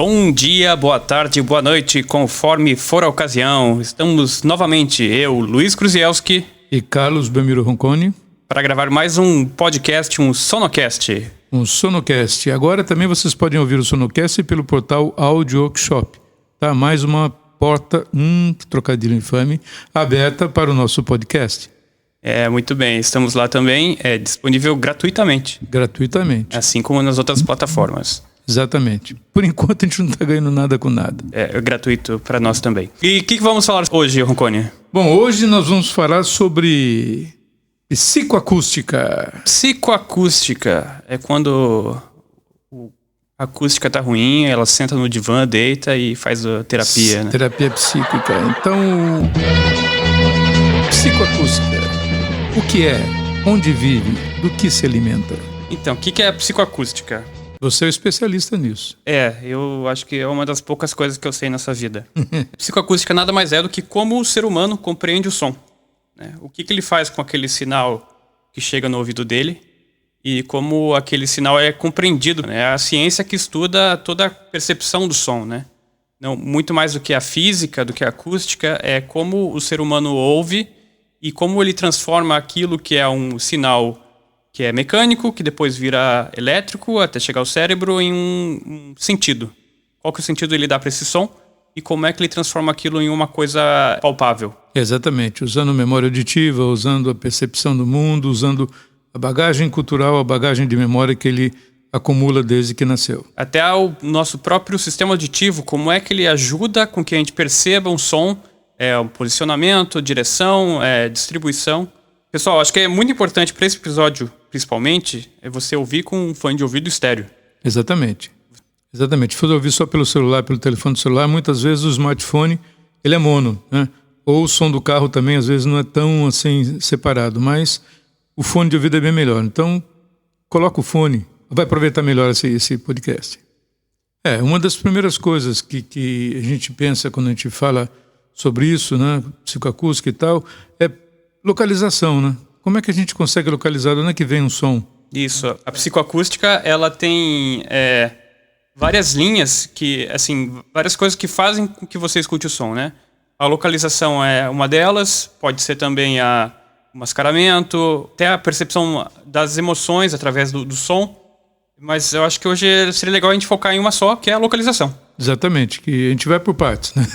Bom dia, boa tarde, boa noite, conforme for a ocasião. Estamos novamente, eu, Luiz Kruzielski e Carlos Belmiro Ronconi, para gravar mais um podcast, um Sonocast. Um Sonocast. Agora também vocês podem ouvir o Sonocast pelo portal Audio Workshop. Tá? Mais uma porta, trocadilho infame, aberta para o nosso podcast. Muito bem, estamos lá também, disponível gratuitamente. Gratuitamente. Assim como nas outras plataformas. Exatamente. Por enquanto a gente não está ganhando nada com nada. É gratuito para nós também. E o que vamos falar hoje, Ronconi? Bom, hoje nós vamos falar sobre psicoacústica. Psicoacústica é quando a acústica tá ruim, ela senta no divã, deita e faz a terapia, né? Terapia psíquica. Então, psicoacústica, o que é? Onde vive? Do que se alimenta? Então, o que é a psicoacústica? Você é um especialista nisso. Eu acho que é uma das poucas coisas que eu sei nessa vida. Psicoacústica nada mais é do que como o ser humano compreende o som, né? O que ele faz com aquele sinal que chega no ouvido dele e como aquele sinal é compreendido, né? É a ciência que estuda toda a percepção do som, né? Não, muito mais do que a física, do que a acústica, é como o ser humano ouve e como ele transforma aquilo que é um sinal que é mecânico, que depois vira elétrico, até chegar ao cérebro, em um sentido. Qual que é o sentido ele dá para esse som e como é que ele transforma aquilo em uma coisa palpável. Exatamente, usando memória auditiva, usando a percepção do mundo, usando a bagagem cultural, a bagagem de memória que ele acumula desde que nasceu. Até o nosso próprio sistema auditivo, como é que ele ajuda com que a gente perceba um som, o posicionamento, direção, distribuição. Pessoal, acho que é muito importante para esse episódio, principalmente, é você ouvir com um fone de ouvido estéreo. Exatamente. Se for ouvir só pelo celular, pelo telefone do celular, muitas vezes o smartphone ele é mono, né? Ou o som do carro também, às vezes, não é tão assim separado, mas o fone de ouvido é bem melhor. Então, coloca o fone, vai aproveitar melhor esse podcast. Uma das primeiras coisas que a gente pensa quando a gente fala sobre isso, né? Psicoacústica e tal, é localização, né? Como é que a gente consegue localizar? Onde é que vem um som? Isso. A psicoacústica, ela tem várias linhas, várias coisas que fazem com que você escute o som, né? A localização é uma delas, pode ser também o mascaramento, até a percepção das emoções através do som. Mas eu acho que hoje seria legal a gente focar em uma só, que é a localização. Exatamente, que a gente vai por partes, né?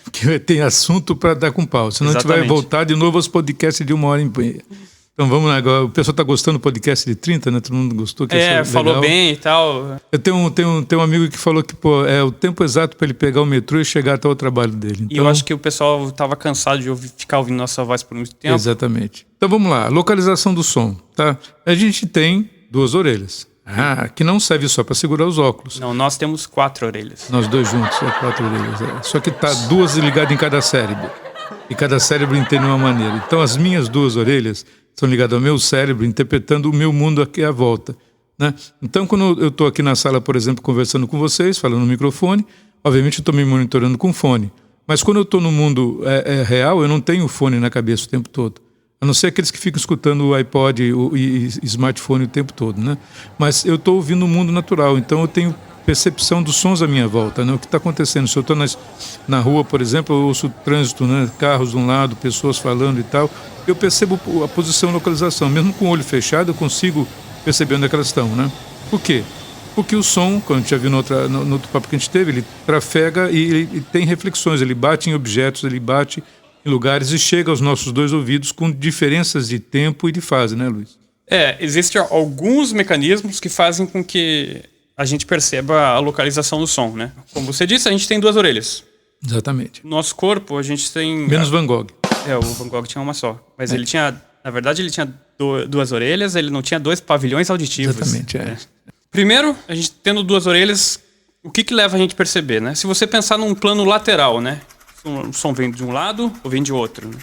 Porque tem assunto para dar com pau, senão exatamente. A gente vai voltar de novo aos podcasts de 1h30. Então vamos lá, agora o pessoal está gostando do podcast de 30, né? Todo mundo gostou. Que falou legal. Bem e tal. Eu tenho um amigo que falou que é o tempo exato para ele pegar o metrô e chegar até o trabalho dele. Então, e eu acho que o pessoal estava cansado de ficar ouvindo nossa voz por muito tempo. Exatamente. Então vamos lá, localização do som, tá? A gente tem 2 orelhas. Que não serve só para segurar os óculos. Não, nós temos 4 orelhas. Nós 2 juntos, 4 orelhas. Só que tá 2 ligadas em cada cérebro. E cada cérebro entende de uma maneira. Então as minhas 2 orelhas são ligadas ao meu cérebro, interpretando o meu mundo aqui à volta, né? Então quando eu estou aqui na sala, por exemplo, conversando com vocês, falando no microfone, obviamente eu estou me monitorando com fone. Mas quando eu estou no mundo real, eu não tenho fone na cabeça o tempo todo. A não ser aqueles que ficam escutando o iPod e smartphone o tempo todo, né? Mas eu estou ouvindo o mundo natural, então eu tenho percepção dos sons à minha volta, né? O que está acontecendo? Se eu estou na rua, por exemplo, eu ouço trânsito, né? Carros de um lado, pessoas falando e tal, eu percebo a posição e localização. Mesmo com o olho fechado, eu consigo perceber onde é que elas estão, né? Por quê? Porque o som, como a gente já viu no outro papo que a gente teve, ele trafega e ele tem reflexões, ele bate em objetos, ele bate em lugares e chega aos nossos 2 ouvidos com diferenças de tempo e de fase, né, Luiz? Existem alguns mecanismos que fazem com que a gente perceba a localização do som, né? Como você disse, a gente tem 2 orelhas. Exatamente. Nosso corpo, a gente tem... Menos Van Gogh. O Van Gogh tinha uma só. Mas ele tinha, na verdade, ele tinha 2 orelhas, ele não tinha 2 pavilhões auditivos. Exatamente, né? Primeiro, a gente tendo 2 orelhas, o que leva a gente a perceber, né? Se você pensar num plano lateral, né? O som vem de um lado ou vem de outro, né?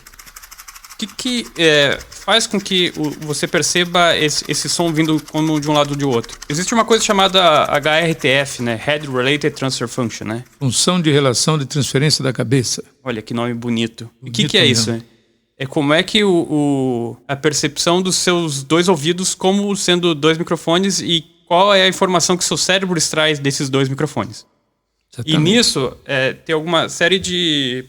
O que faz com que você perceba esse som vindo como de um lado ou de outro? Existe uma coisa chamada HRTF, né? Head Related Transfer Function, né? Função de relação de transferência da cabeça. Olha, que nome bonito. E o que é isso, né? É como é que a percepção dos seus 2 ouvidos como sendo 2 microfones e qual é a informação que seu cérebro extrai desses 2 microfones. Exatamente. E nisso tem alguma série de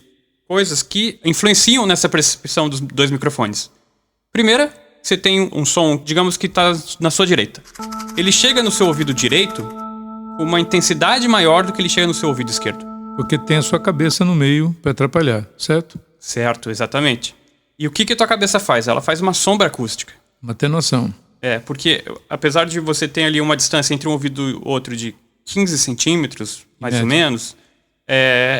coisas que influenciam nessa percepção dos dois microfones. Primeira, você tem um som, digamos que está na sua direita. Ele chega no seu ouvido direito com uma intensidade maior do que ele chega no seu ouvido esquerdo. Porque tem a sua cabeça no meio para atrapalhar, certo? Certo, exatamente. E o que a tua cabeça faz? Ela faz uma sombra acústica. Uma atenuação. Porque apesar de você ter ali uma distância entre um ouvido e outro de 15 centímetros, mais ou menos,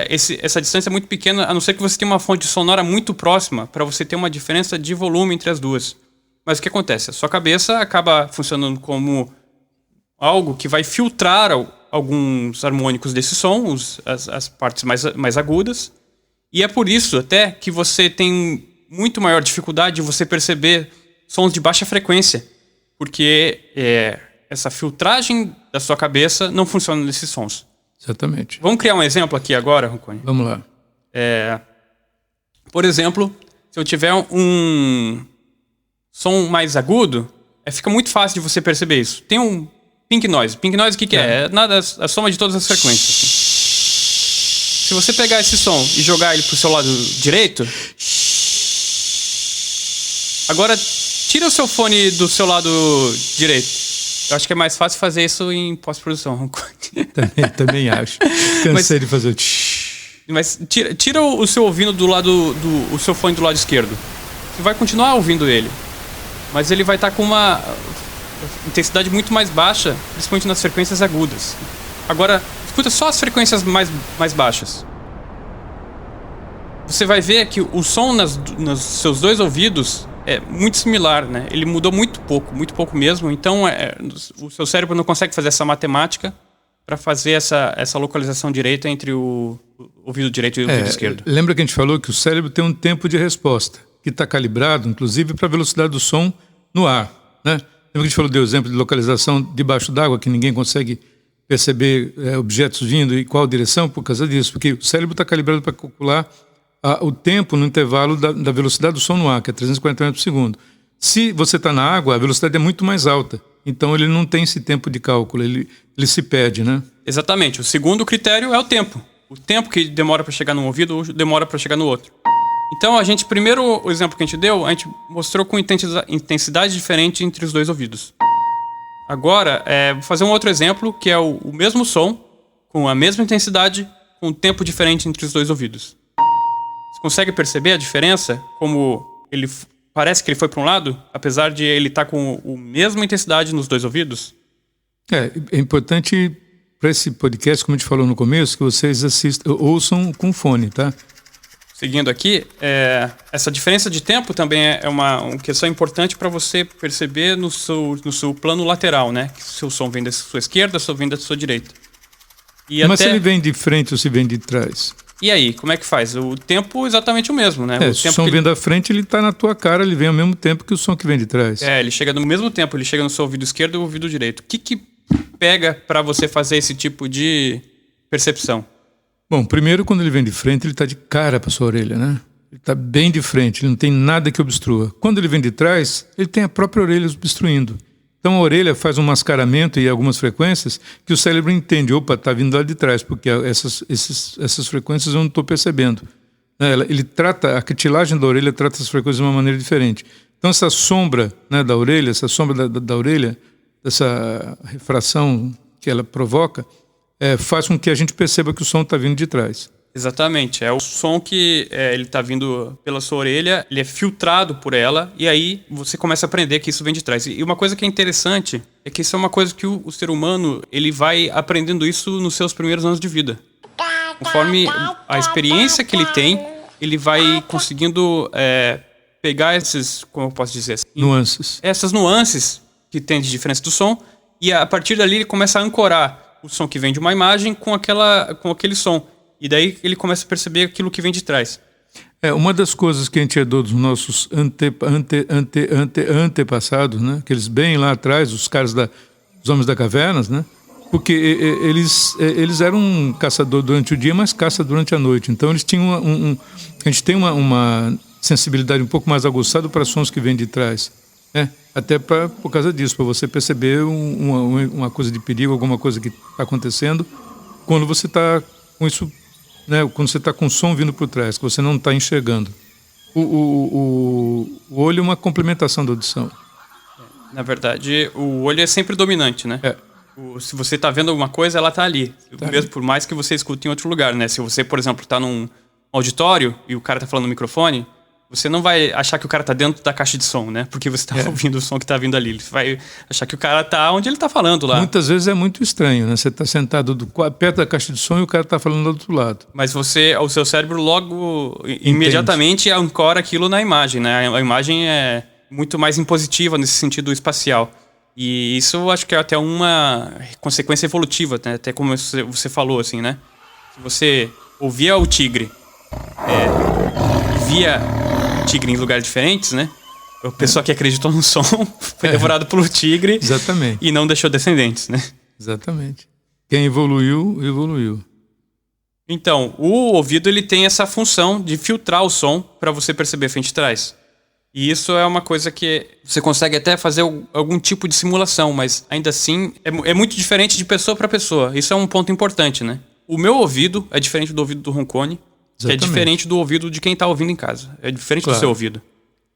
essa distância é muito pequena, a não ser que você tenha uma fonte sonora muito próxima para você ter uma diferença de volume entre as duas. Mas o que acontece? A sua cabeça acaba funcionando como algo que vai filtrar alguns harmônicos desse som, as partes mais agudas, e é por isso até que você tem muito maior dificuldade de você perceber sons de baixa frequência, porque essa filtragem da sua cabeça não funciona nesses sons. Exatamente. Vamos criar um exemplo aqui agora, Roncone? Vamos lá. Por exemplo, se eu tiver um som mais agudo, fica muito fácil de você perceber isso. Tem um pink noise. Pink noise o que é? É nada, a soma de todas as frequências. Se você pegar esse som e jogar ele pro seu lado direito, agora tira o seu fone do seu lado direito. Eu acho que é mais fácil fazer isso em pós-produção. Também acho. Cansei de fazer o Mas tira o seu ouvido do lado o seu fone do lado esquerdo. Você vai continuar ouvindo ele, mas ele vai estar com uma intensidade muito mais baixa, principalmente nas frequências agudas. Agora, escuta só as frequências mais baixas. Você vai ver que o som nos seus dois ouvidos é muito similar, né? Ele mudou muito pouco mesmo. Então, o seu cérebro não consegue fazer essa matemática para fazer essa localização direita entre o ouvido direito e o ouvido esquerdo. Lembra que a gente falou que o cérebro tem um tempo de resposta, que está calibrado, inclusive, para a velocidade do som no ar, né? Lembra que a gente falou do exemplo de localização debaixo d'água, que ninguém consegue perceber objetos vindo e qual direção por causa disso, porque o cérebro está calibrado para calcular o tempo no intervalo da velocidade do som no ar, que é 340 metros por segundo. Se você está na água, a velocidade é muito mais alta, então ele não tem esse tempo de cálculo, ele se perde, né? Exatamente. O segundo critério é o tempo. O tempo que demora para chegar num ouvido ou demora para chegar no outro. Então, primeiro o exemplo que a gente deu, a gente mostrou com intensidade diferente entre os dois ouvidos. Agora, vou fazer um outro exemplo, que é o mesmo som, com a mesma intensidade, com um tempo diferente entre os dois ouvidos. Você consegue perceber a diferença? Como ele parece que ele foi para um lado, apesar de ele estar com a mesma intensidade nos dois ouvidos? É importante para esse podcast, como a gente falou no começo, que vocês ouçam com fone, tá? Seguindo aqui, essa diferença de tempo também é uma questão importante para você perceber no seu plano lateral, né? Que se o som vem da sua esquerda, se o som vem da sua direita. Mas se ele vem de frente ou se vem de trás? E aí, como é que faz? O tempo é exatamente o mesmo, né? Se o som vem da frente, ele está na tua cara, ele vem ao mesmo tempo que o som que vem de trás. Ele chega no mesmo tempo, ele chega no seu ouvido esquerdo e o ouvido direito. O que pega para você fazer esse tipo de percepção? Bom, primeiro, quando ele vem de frente, ele está de cara para sua orelha, né? Ele está bem de frente, ele não tem nada que obstrua. Quando ele vem de trás, ele tem a própria orelha obstruindo. Então a orelha faz um mascaramento e algumas frequências que o cérebro entende, opa, está vindo lá de trás, porque essas frequências eu não estou percebendo. Ele trata, a cartilagem da orelha trata essas frequências de uma maneira diferente. Então essa sombra, né, da orelha, essa sombra da orelha, essa refração que ela provoca, faz com que a gente perceba que o som está vindo de trás. Exatamente. É o som que ele está vindo pela sua orelha, ele é filtrado por ela, e aí você começa a aprender que isso vem de trás. E uma coisa que é interessante é que isso é uma coisa que o ser humano ele vai aprendendo isso nos seus primeiros anos de vida. Conforme a experiência que ele tem, ele vai conseguindo pegar esses, como eu posso dizer assim, nuances. Essas nuances que tem de diferença do som, e a partir dali ele começa a ancorar o som que vem de uma imagem com aquele som. E daí ele começa a perceber aquilo que vem de trás. Uma das coisas que a gente herdou dos nossos antepassados, né? Aqueles bem lá atrás, os caras os homens da cavernas, né? Porque eles eram caçador durante o dia, mas caça durante a noite. Então eles tinham a gente tem uma sensibilidade um pouco mais aguçada para sons que vêm de trás. Até por causa disso, para você perceber uma coisa de perigo, alguma coisa que está acontecendo, quando você está com isso, né, quando você está com o som vindo por trás, que você não está enxergando. O olho é uma complementação da audição. Na verdade, o olho é sempre dominante, né? Se você está vendo alguma coisa, ela está ali. Mesmo por mais que você escute em outro lugar, né? Se você, por exemplo, está num auditório e o cara está falando no microfone, você não vai achar que o cara está dentro da caixa de som, né? Porque você está ouvindo o som que está vindo ali. Você vai achar que o cara está onde ele está falando lá. Muitas vezes é muito estranho, né? Você está sentado perto da caixa de som e o cara está falando do outro lado. Mas o seu cérebro logo, imediatamente ancora aquilo na imagem, né? A imagem é muito mais impositiva nesse sentido espacial. E isso eu acho que é até uma consequência evolutiva, né? Até como você falou, assim, né? Se você ouvia o tigre, via o tigre em lugares diferentes, né? A pessoa que acreditou no som foi devorada pelo tigre. Exatamente. E não deixou descendentes, né? Exatamente. Quem evoluiu, evoluiu. Então, o ouvido ele tem essa função de filtrar o som para você perceber frente e trás. E isso é uma coisa que você consegue até fazer algum tipo de simulação, mas ainda assim é muito diferente de pessoa para pessoa. Isso é um ponto importante, né? O meu ouvido é diferente do ouvido do Roncone, que é diferente do ouvido de quem está ouvindo em casa. É diferente do seu ouvido.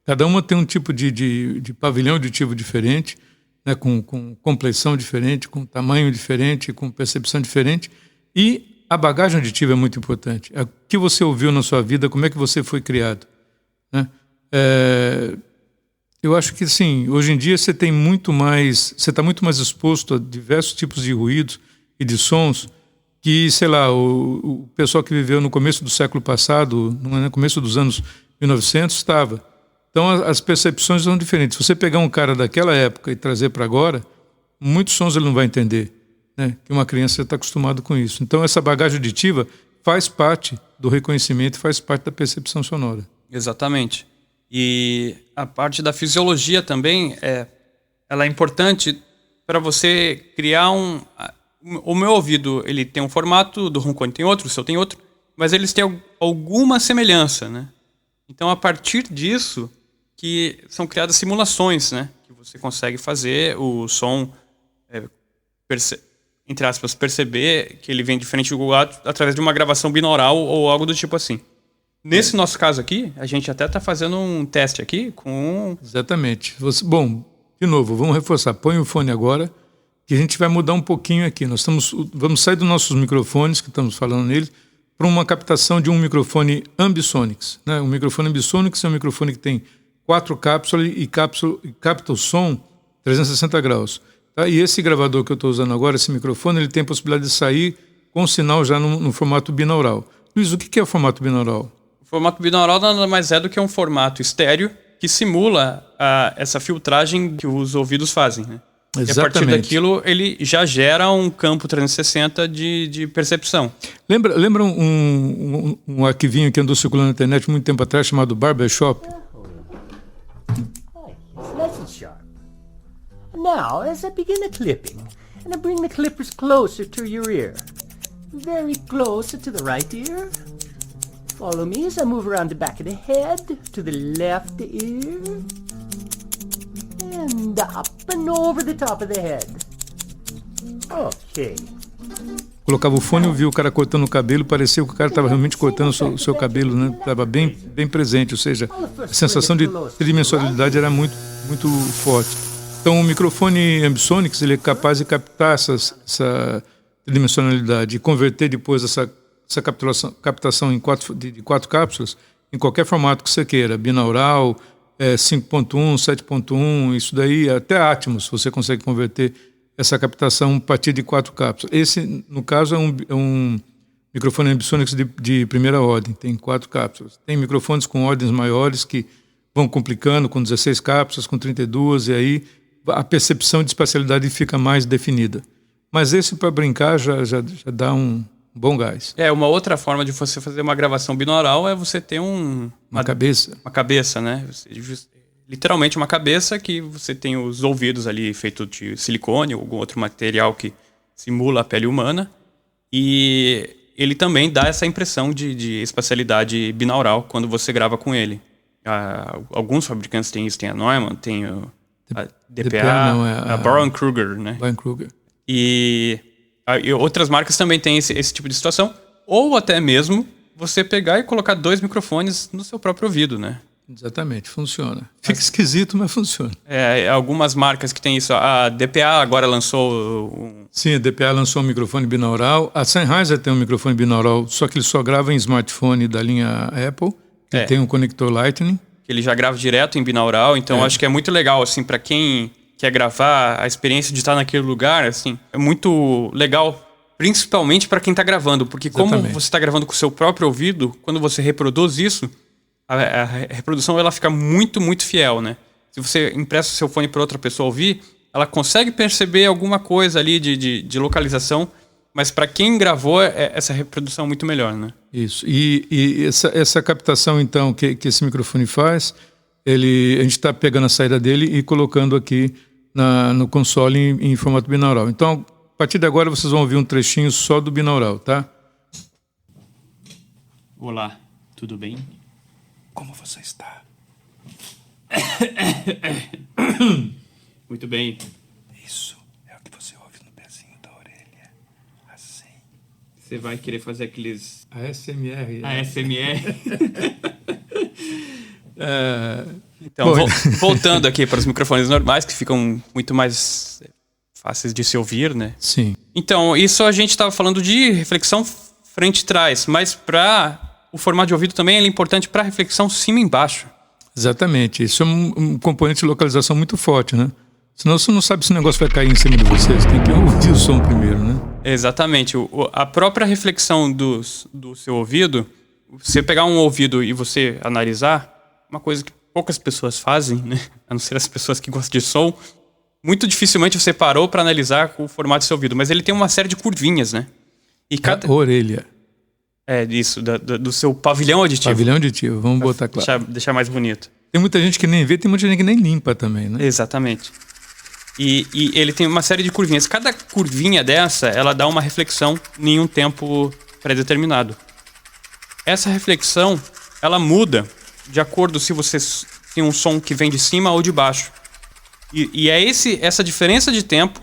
Cada uma tem um tipo de pavilhão auditivo diferente, né? Com complexão diferente, com tamanho diferente, com percepção diferente. E a bagagem auditiva é muito importante. O que você ouviu na sua vida, como é que você foi criado, né? Eu acho que sim, hoje em dia você está muito mais exposto a diversos tipos de ruídos e de sons que, sei lá, o pessoal que viveu no começo do século passado, no começo dos anos 1900, estava. Então as percepções são diferentes. Se você pegar um cara daquela época e trazer para agora, muitos sons ele não vai entender, né? Que uma criança está acostumado com isso. Então essa bagagem auditiva faz parte do reconhecimento, faz parte da percepção sonora. Exatamente. E a parte da fisiologia também ela é importante para você criar o meu ouvido, ele tem um formato, do Roncone tem outro, o seu tem outro, mas eles têm alguma semelhança, né? Então, a partir disso, que são criadas simulações, né? Que você consegue fazer o som, entre aspas, perceber que ele vem diferente do lado através de uma gravação binaural ou algo do tipo assim. Nesse nosso caso aqui, a gente até está fazendo um teste aqui com... Exatamente. Bom, de novo, vamos reforçar. Põe o fone agora, que a gente vai mudar um pouquinho aqui. Vamos sair dos nossos microfones, que estamos falando neles, para uma captação de um microfone Ambisonics, né? Um microfone Ambisonics é um microfone que tem 4 cápsulas e capta o som 360 graus. Tá? E esse gravador que eu estou usando agora, esse microfone, ele tem a possibilidade de sair com o sinal já no formato binaural. Luiz, o que é o formato binaural? O formato binaural nada mais é do que um formato estéreo que simula essa filtragem que os ouvidos fazem, né? Exatamente. E a partir daquilo, ele já gera um campo 360 de percepção. Lembra um arquivinho que andou circulando na internet muito tempo atrás, chamado Barbershop? It's nice and sharp. Now, as I begin the clipping, and I bring the clippers closer to your ear, very close to the right ear. Follow me as I move around the back of the head, to the left ear, and up and over the top of the head. Ok. Colocava o fone e ouvia o cara cortando o cabelo, parecia que o cara estava realmente cortando o seu cabelo, né? Estava bem presente, ou seja, a sensação de tridimensionalidade era muito, muito forte. Então o microfone Ambisonics, ele é capaz de captar essa tridimensionalidade e converter depois essa captação de 4 cápsulas em qualquer formato que você queira, binaural, 5.1, 7.1, isso daí, até Atmos você consegue converter essa captação a partir de 4 cápsulas. Esse, no caso, é um microfone Ambisonics de primeira ordem, tem 4 cápsulas. Tem microfones com ordens maiores que vão complicando, com 16 cápsulas, com 32, e aí a percepção de espacialidade fica mais definida. Mas esse, para brincar, já dá um bom gás. Uma outra forma de você fazer uma gravação binaural é você ter uma cabeça. Uma cabeça, né? Literalmente uma cabeça que você tem os ouvidos ali feitos de silicone ou algum outro material que simula a pele humana. E ele também dá essa impressão de espacialidade binaural quando você grava com ele. Alguns fabricantes têm isso, tem a Neumann, tem a DPA, a Baron Kruger, né? Baron Kruger. E E outras marcas também têm esse tipo de situação. Ou até mesmo você pegar e colocar 2 microfones no seu próprio ouvido, né? Exatamente, funciona. Fica esquisito, mas funciona. Algumas marcas que têm isso. A DPA agora lançou... Sim, a DPA lançou um microfone binaural. A Sennheiser tem um microfone binaural, só que ele só grava em smartphone da linha Apple. Ele tem um conector Lightning. Ele já grava direto em binaural, então acho que é muito legal, assim, para quem quer gravar, a experiência de estar naquele lugar, assim, é muito legal, principalmente para quem está gravando, porque como você está gravando com o seu próprio ouvido, quando você reproduz isso, a reprodução ela fica muito, muito fiel, né? Se você empresta o seu fone para outra pessoa ouvir, ela consegue perceber alguma coisa ali de localização, mas para quem gravou, essa reprodução é muito melhor, né? Isso. E essa captação, então, que esse microfone faz, a gente está pegando a saída dele e colocando aqui no console em formato binaural. Então, a partir de agora, vocês vão ouvir um trechinho só do binaural, tá? Olá, tudo bem? Como você está? Muito bem. Isso é o que você ouve no pezinho da orelha. Assim. Você vai querer fazer aqueles... ASMR. ASMR. Então, voltando aqui para os microfones normais, que ficam muito mais fáceis de se ouvir, né? Sim. Então, isso a gente estava falando de reflexão frente e trás, mas para o formato de ouvido também ele é importante para a reflexão cima e embaixo. Exatamente. Isso é um componente de localização muito forte, né? Senão você não sabe se o negócio vai cair em cima de você. Você tem que ouvir o som primeiro, né? Exatamente. A própria reflexão do seu ouvido, você pegar um ouvido e você analisar, uma coisa que poucas pessoas fazem, né? A não ser as pessoas que gostam de som, muito dificilmente você parou para analisar o formato do seu ouvido, mas ele tem uma série de curvinhas, né? E cada... orelha. Isso, do seu pavilhão auditivo. Pavilhão auditivo, vamos botar claro. Deixar mais bonito. Tem muita gente que nem vê, tem muita gente que nem limpa também, né? Exatamente. E ele tem uma série de curvinhas. Cada curvinha dessa, ela dá uma reflexão em um tempo pré-determinado. Essa reflexão, ela muda de acordo se você tem um som que vem de cima ou de baixo. E é essa diferença de tempo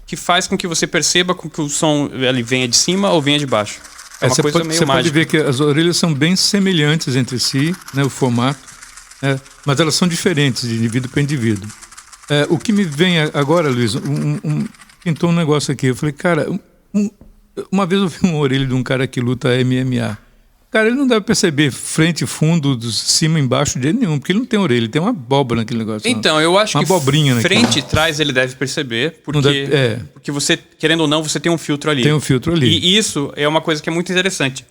que faz com que você perceba com que o som ele venha de cima ou venha de baixo. É uma coisa meio mágica. Você pode ver que as orelhas são bem semelhantes entre si, né, o formato, mas elas são diferentes de indivíduo para indivíduo. O que me vem agora, Luiz, pintou um negócio aqui. Eu falei, cara, uma vez eu vi uma orelha de um cara que luta MMA. Cara, ele não deve perceber frente, fundo, cima e embaixo de jeito nenhum, porque ele não tem orelha, ele tem uma abóbora naquele negócio. Então, eu acho uma que abobrinha frente e trás ele deve perceber, porque você, querendo ou não, você tem um filtro ali. Tem um filtro ali. E isso é uma coisa que é muito interessante.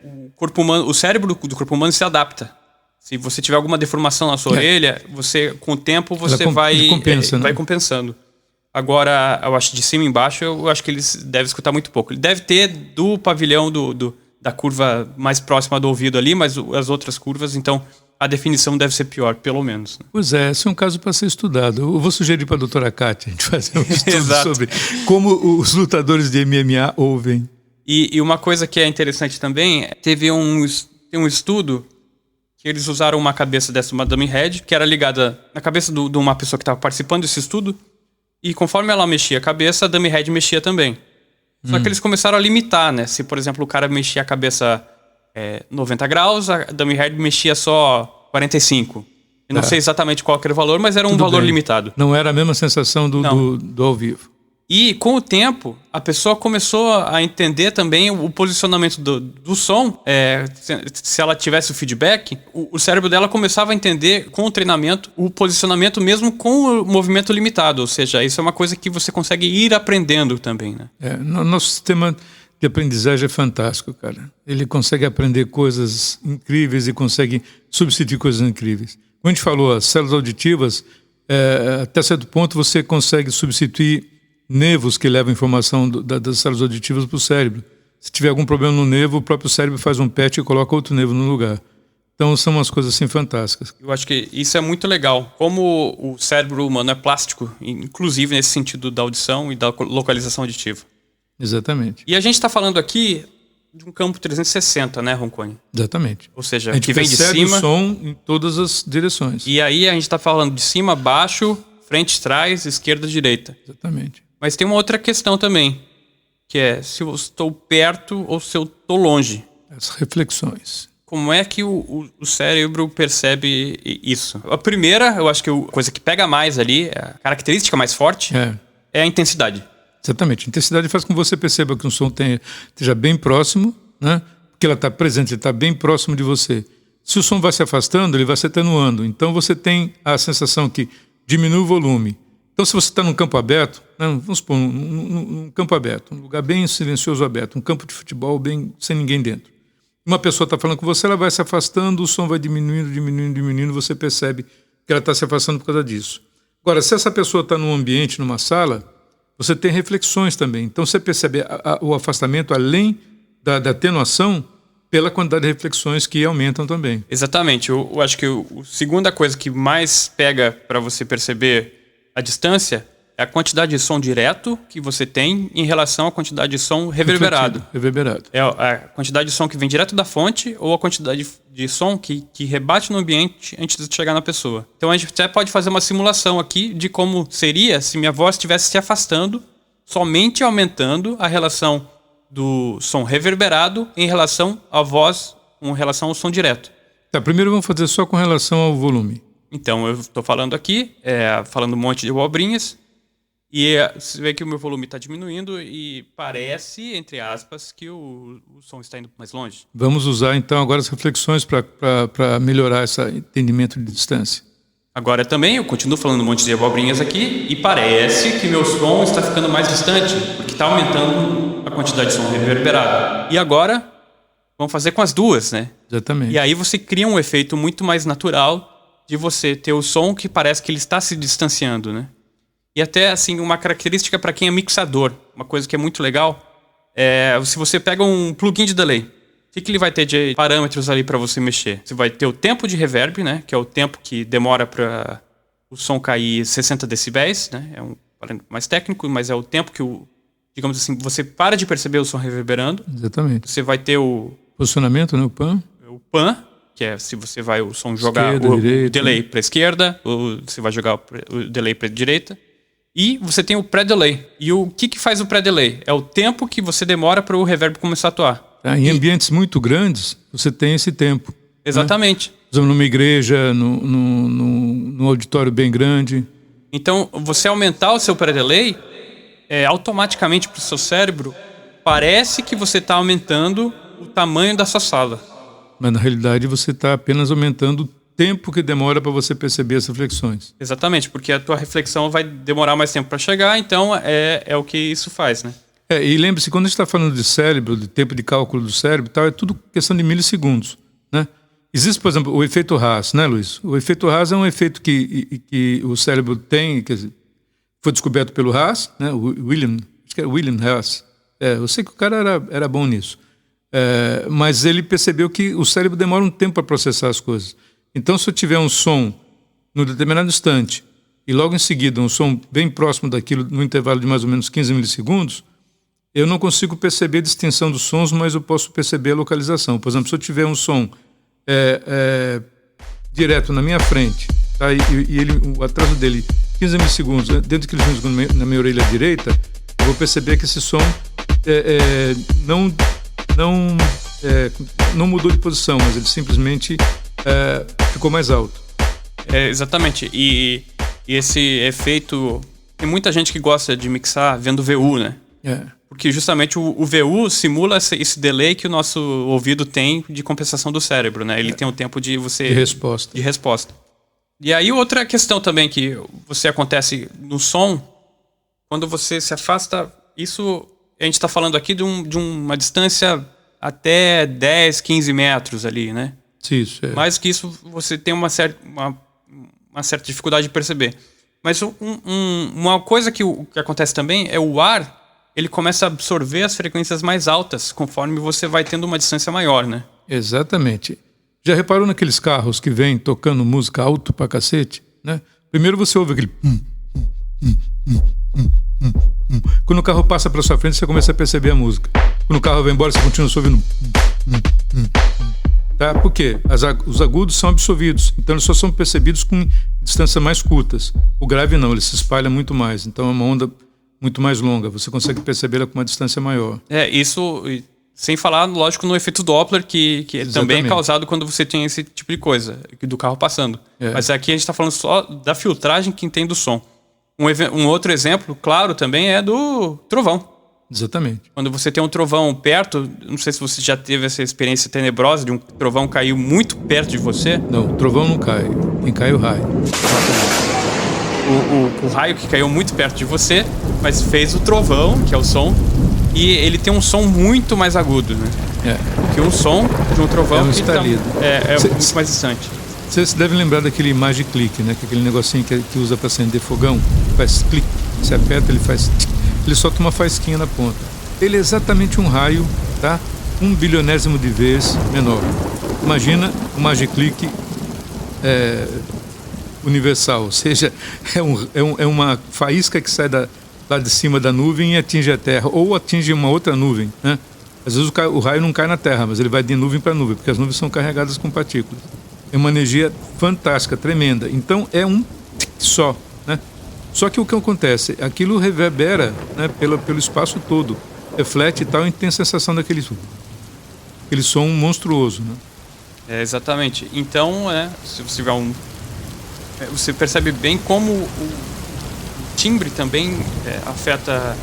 O corpo humano, o cérebro do corpo humano se adapta. Se você tiver alguma deformação na sua orelha, com o tempo você vai compensando. Agora, eu acho de cima e embaixo, eu acho que eles devem escutar muito pouco. Ele deve ter do pavilhão da curva mais próxima do ouvido ali, mas as outras curvas, então a definição deve ser pior, pelo menos. Né? Pois é, esse é um caso para ser estudado. Eu vou sugerir para a doutora Kátia a gente fazer um estudo sobre como os lutadores de MMA ouvem. E uma coisa que é interessante também, tem um estudo que eles usaram uma cabeça dessa, uma dummy head, que era ligada na cabeça de uma pessoa que estava participando desse estudo, e conforme ela mexia a cabeça, a dummy head mexia também. Só que eles começaram a limitar, né? Se, por exemplo, o cara mexia a cabeça 90 graus, a dummy head mexia só 45. Eu não sei exatamente qual era o valor, mas era um valor limitado. Não era a mesma sensação do ao vivo. E com o tempo, a pessoa começou a entender também o posicionamento do som. Se ela tivesse o feedback, o cérebro dela começava a entender, com o treinamento, o posicionamento mesmo com o movimento limitado. Ou seja, isso é uma coisa que você consegue ir aprendendo também, né? Nosso sistema de aprendizagem é fantástico, cara. Ele consegue aprender coisas incríveis e consegue substituir coisas incríveis. Como a gente falou, as células auditivas, até certo ponto você consegue substituir nervos que levam informação das células auditivas para o cérebro. Se tiver algum problema no nervo, o próprio cérebro faz um patch e coloca outro nervo no lugar. Então são umas coisas assim fantásticas. Eu acho que isso é muito legal. Como o cérebro humano é plástico, inclusive nesse sentido da audição e da localização auditiva. Exatamente. E a gente está falando aqui de um campo 360, né, Roncone? Exatamente. Ou seja, a gente que vem de cima. O som em todas as direções. E aí a gente está falando de cima, baixo, frente, trás, esquerda, direita. Exatamente. Mas tem uma outra questão também, que é se eu estou perto ou se eu estou longe. As reflexões. Como é que o cérebro percebe isso? A primeira, eu acho que a coisa que pega mais ali, a característica mais forte, é a intensidade. Exatamente. A intensidade faz com que você perceba que um som esteja bem próximo, né? Porque ela está presente, ele está bem próximo de você. Se o som vai se afastando, ele vai se atenuando. Então você tem a sensação que diminui o volume. Então se você está num campo aberto, né? Vamos supor, num campo aberto, um lugar bem silencioso aberto, um campo de futebol bem sem ninguém dentro. Uma pessoa está falando com você, ela vai se afastando, o som vai diminuindo, você percebe que ela está se afastando por causa disso. Agora, se essa pessoa está num ambiente, numa sala, você tem reflexões também. Então você percebe o afastamento além da atenuação pela quantidade de reflexões que aumentam também. Exatamente. Eu acho que a segunda coisa que mais pega para você perceber a distância é a quantidade de som direto que você tem em relação à quantidade de som reverberado. Reverberado. É a quantidade de som que vem direto da fonte ou a quantidade de som que rebate no ambiente antes de chegar na pessoa. Então a gente até pode fazer uma simulação aqui de como seria se minha voz estivesse se afastando, somente aumentando a relação do som reverberado em relação à voz, com relação ao som direto. Tá, primeiro vamos fazer só com relação ao volume. Então eu estou falando aqui, falando um monte de abobrinhas, e você vê que o meu volume está diminuindo e parece, entre aspas, que o som está indo mais longe. Vamos usar então agora as reflexões para melhorar esse entendimento de distância. Agora também eu continuo falando um monte de abobrinhas aqui e parece que meu som está ficando mais distante, porque está aumentando a quantidade de som reverberado. E agora vamos fazer com as duas, né? Exatamente. E aí você cria um efeito muito mais natural de você ter o som que parece que ele está se distanciando, né? E até, assim, uma característica para quem é mixador, uma coisa que é muito legal, se você pega um plugin de delay, o que ele vai ter de parâmetros ali para você mexer? Você vai ter o tempo de reverb, né? Que é o tempo que demora para o som cair 60 decibéis, né? É um parâmetro mais técnico, mas é o tempo que, digamos assim, você para de perceber o som reverberando. Exatamente. Você vai ter o posicionamento, né? O pan. O pan, que é se você vai o som jogar esquerda, o direita, delay para a esquerda, ou você vai jogar o delay para a direita. E você tem o pré-delay. E o que faz o pré-delay? É o tempo que você demora para o reverb começar a atuar. Em ambientes muito grandes, você tem esse tempo. Exatamente. Né? Por exemplo, numa igreja, num auditório bem grande. Então, você aumentar o seu pré-delay, automaticamente para o seu cérebro, parece que você está aumentando o tamanho da sua sala. Mas, na realidade, você está apenas aumentando o tempo que demora para você perceber as reflexões. Exatamente, porque a tua reflexão vai demorar mais tempo para chegar, então é o que isso faz, né? E lembre-se, quando a gente está falando de cérebro, de tempo de cálculo do cérebro e tal, é tudo questão de milissegundos, né? Existe, por exemplo, o efeito Haas, né, Luiz? O efeito Haas é um efeito que o cérebro tem, quer dizer, foi descoberto pelo Haas, né? Acho que era William Haas. Eu sei que o cara era bom nisso. Mas ele percebeu que o cérebro demora um tempo para processar as coisas. Então, se eu tiver um som no determinado instante e logo em seguida um som bem próximo daquilo no intervalo de mais ou menos 15 milissegundos, eu não consigo perceber a distinção dos sons, mas eu posso perceber a localização. Por exemplo, se eu tiver um som direto na minha frente, tá? e o atraso dele 15 milissegundos, dentro de 15 milissegundos na minha orelha direita, eu vou perceber que esse som não mudou de posição, mas ele simplesmente ficou mais alto. Exatamente. E esse efeito... Tem muita gente que gosta de mixar vendo VU, né? Porque justamente o VU simula esse delay que o nosso ouvido tem de compensação do cérebro, né? Ele tem um tempo de resposta. E aí outra questão também que você acontece no som, quando você se afasta, isso a gente está falando aqui de uma distância até 10, 15 metros ali, né? Isso, Mais que isso, você tem uma certa dificuldade de perceber. Mas uma coisa que acontece também é o ar, ele começa a absorver as frequências mais altas conforme você vai tendo uma distância maior, né? Exatamente. Já reparou naqueles carros que vêm tocando música alto pra cacete, né? Primeiro você ouve aquele... Quando o carro passa pela sua frente, você começa a perceber a música. Quando o carro vai embora, você continua só ouvindo... Tá? Por quê? Os agudos são absorvidos, então eles só são percebidos com distâncias mais curtas. O grave não, ele se espalha muito mais. Então é uma onda muito mais longa. Você consegue percebê-la com uma distância maior. Isso, sem falar, lógico, no efeito Doppler, que também é causado quando você tem esse tipo de coisa, do carro passando. Mas aqui a gente está falando só da filtragem que tem do som. Um outro exemplo, claro, também é do trovão. Exatamente. Quando você tem um trovão perto, não sei se você já teve essa experiência tenebrosa de um trovão cair muito perto de você. Não, o trovão não cai, quem cai é o raio. O raio que caiu muito perto de você, mas fez o trovão, que é o som, e ele tem um som muito mais agudo, né? Que um som de um trovão um que estalido. Muito mais distante. Vocês devem lembrar daquele image click, né? Que é aquele negocinho que usa para acender fogão, faz clique, você aperta, ele faz tic, ele solta uma faísquinha na ponta. Ele é exatamente um raio, tá? 1 bilionésimo de vez menor. Imagina o image click universal, ou seja, é uma faísca que sai lá de cima da nuvem e atinge a Terra, ou atinge uma outra nuvem, né? Às vezes o raio não cai na Terra, mas ele vai de nuvem para nuvem, porque as nuvens são carregadas com partículas. É uma energia fantástica, tremenda. Então é um só, né? Só que o que acontece? Aquilo reverbera, né, pelo espaço todo, reflete e tal, e tem a sensação daquele som monstruoso, né? Exatamente. Então, se você tiver você percebe bem como o timbre também afeta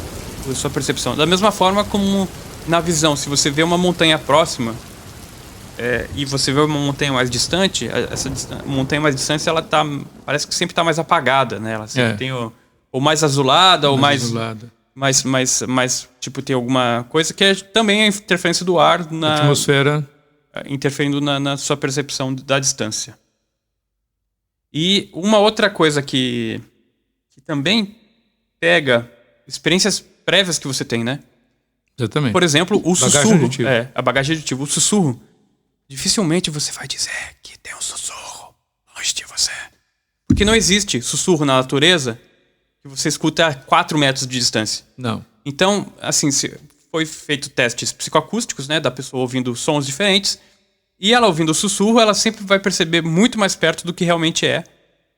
a sua percepção. Da mesma forma como na visão, se você vê uma montanha próxima e você vê uma montanha mais distante, essa montanha mais distante, ela parece que sempre está mais apagada, né? Ela sempre tem ou mais azulada, ou mais azulada. Mais tipo, tem alguma coisa que é também a interferência do ar na atmosfera, interferindo na sua percepção da distância. E uma outra coisa que também pega experiências prévias que você tem, né? Exatamente. Por exemplo, o bagagem sussurro. auditiva. A bagagem auditiva. O sussurro. Dificilmente você vai dizer que tem um sussurro longe de você. Porque não existe sussurro na natureza que você escuta a 4 metros de distância. Não. Então, assim, foi feito testes psicoacústicos, né? Da pessoa ouvindo sons diferentes. E ela ouvindo o sussurro, ela sempre vai perceber muito mais perto do que realmente é.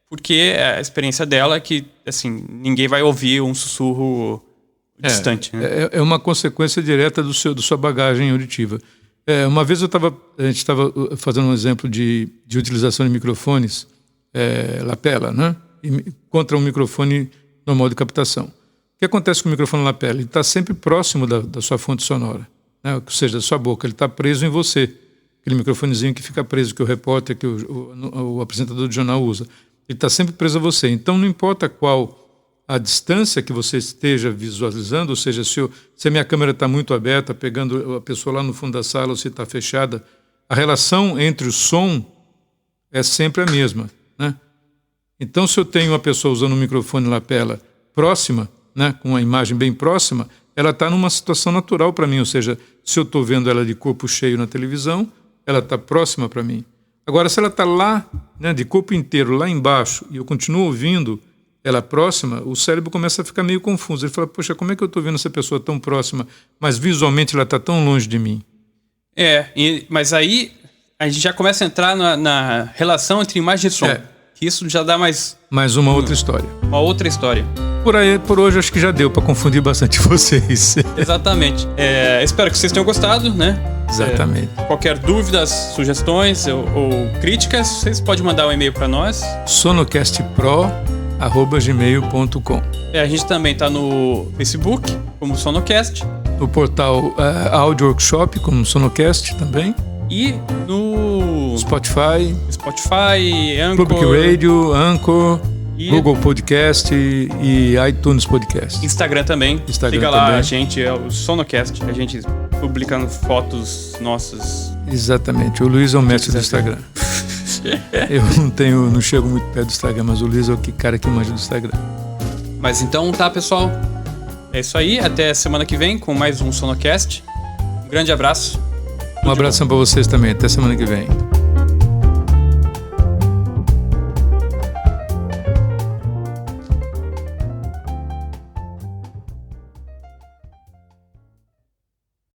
Porque a experiência dela é que, assim, ninguém vai ouvir um sussurro distante. Né? É uma consequência direta da sua bagagem auditiva. Uma vez a gente estava fazendo um exemplo de utilização de microfones lapela, né? Contra um microfone normal de captação. O que acontece com o microfone lapela? Ele está sempre próximo da sua fonte sonora, né? Ou seja, da sua boca. Ele está preso em você. Aquele microfonezinho que fica preso, que o repórter, que o apresentador do jornal usa. Ele está sempre preso a você. Então, não importa qual a distância que você esteja visualizando, ou seja, se a minha câmera está muito aberta, pegando a pessoa lá no fundo da sala, ou se está fechada, a relação entre o som é sempre a mesma, né? Então, se eu tenho uma pessoa usando um microfone lapela próxima, né, com uma imagem bem próxima, ela está numa situação natural para mim, ou seja, se eu estou vendo ela de corpo cheio na televisão, ela está próxima para mim. Agora, se ela está lá, né, de corpo inteiro, lá embaixo, e eu continuo ouvindo ela próxima, o cérebro começa a ficar meio confuso. Ele fala, poxa, como é que eu estou vendo essa pessoa tão próxima, mas visualmente ela está tão longe de mim? Mas aí a gente já começa a entrar na relação entre imagem e som. Que isso já dá mais uma outra história. Uma outra história. Por hoje, acho que já deu para confundir bastante vocês. Exatamente. Espero que vocês tenham gostado, né? Exatamente. Qualquer dúvidas, sugestões ou críticas, vocês podem mandar um e-mail para nós. sonocastpro@gmail.com. A gente também está no Facebook, como Sonocast. No portal Audio Workshop, como Sonocast também. E no Spotify, Anchor, Public Radio, Anchor, Google Podcast e iTunes Podcast. Instagram também. Siga lá a gente, é o Sonocast. A gente publicando fotos nossas. Exatamente. O Luiz é o mestre do Instagram. Eu não chego muito perto do Instagram, mas o Luiz é o cara que manja do Instagram. Mas então tá, pessoal. É isso aí. Até semana que vem com mais um Sonocast. Um grande abraço. Um abração para vocês também. Até semana que vem.